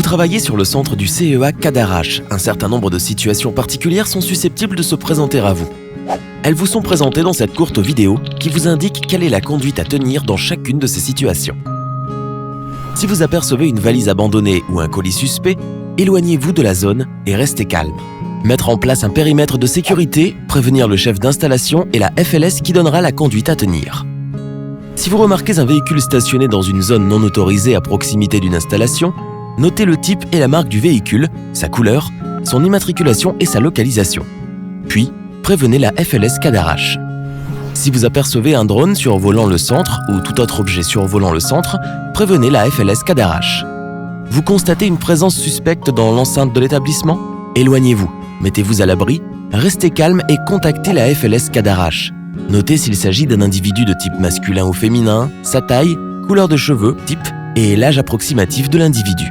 travaillez sur le centre du CEA Cadarache. Un certain nombre de situations particulières sont susceptibles de se présenter à vous. Elles vous sont présentées dans cette courte vidéo qui vous indique quelle est la conduite à tenir dans chacune de ces situations. Si vous apercevez une valise abandonnée ou un colis suspect, éloignez-vous de la zone et restez calme. Mettre en place un périmètre de sécurité, prévenir le chef d'installation et la FLS qui donnera la conduite à tenir. Si vous remarquez un véhicule stationné dans une zone non autorisée à proximité d'une installation, notez le type et la marque du véhicule, sa couleur, son immatriculation et sa localisation. Puis, prévenez la FLS Cadarache. Si vous apercevez un drone survolant le centre ou tout autre objet survolant le centre, prévenez la FLS Cadarache. Vous constatez une présence suspecte dans l'enceinte de l'établissement? Éloignez-vous, mettez-vous à l'abri, restez calme et contactez la FLS Cadarache. Notez s'il s'agit d'un individu de type masculin ou féminin, sa taille, couleur de cheveux, type et l'âge approximatif de l'individu.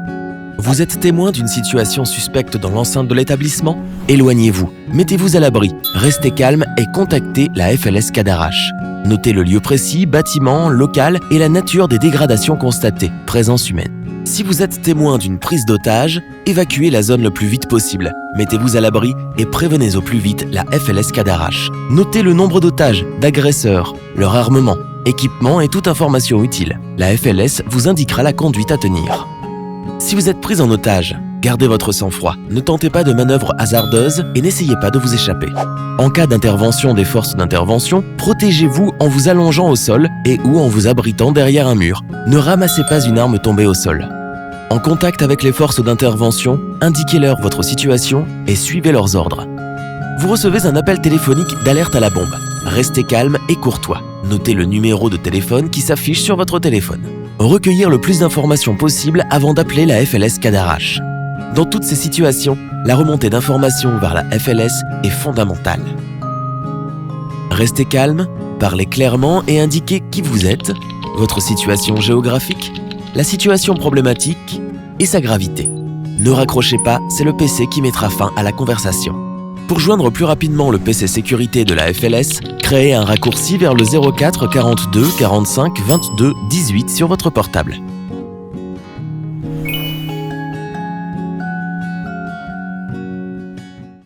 Vous êtes témoin d'une situation suspecte dans l'enceinte de l'établissement? Éloignez-vous, mettez-vous à l'abri, restez calme et contactez la FLS Cadarache. Notez le lieu précis, bâtiment, local et la nature des dégradations constatées, présence humaine. Si vous êtes témoin d'une prise d'otage, évacuez la zone le plus vite possible. Mettez-vous à l'abri et prévenez au plus vite la FLS Cadarache. Notez le nombre d'otages, d'agresseurs, leur armement, équipement et toute information utile. La FLS vous indiquera la conduite à tenir. Si vous êtes pris en otage, gardez votre sang-froid, ne tentez pas de manœuvres hasardeuses et n'essayez pas de vous échapper. En cas d'intervention des forces d'intervention, protégez-vous en vous allongeant au sol et ou en vous abritant derrière un mur. Ne ramassez pas une arme tombée au sol. En contact avec les forces d'intervention, indiquez-leur votre situation et suivez leurs ordres. Vous recevez un appel téléphonique d'alerte à la bombe. Restez calme et courtois. Notez le numéro de téléphone qui s'affiche sur votre téléphone. Recueillir le plus d'informations possible avant d'appeler la FLS Cadarache. Dans toutes ces situations, la remontée d'informations vers la FLS est fondamentale. Restez calme, parlez clairement et indiquez qui vous êtes, votre situation géographique, la situation problématique et sa gravité. Ne raccrochez pas, c'est le PC qui mettra fin à la conversation. Pour joindre plus rapidement le PC sécurité de la FLS, créez un raccourci vers le 04 42 45 22 18 sur votre portable.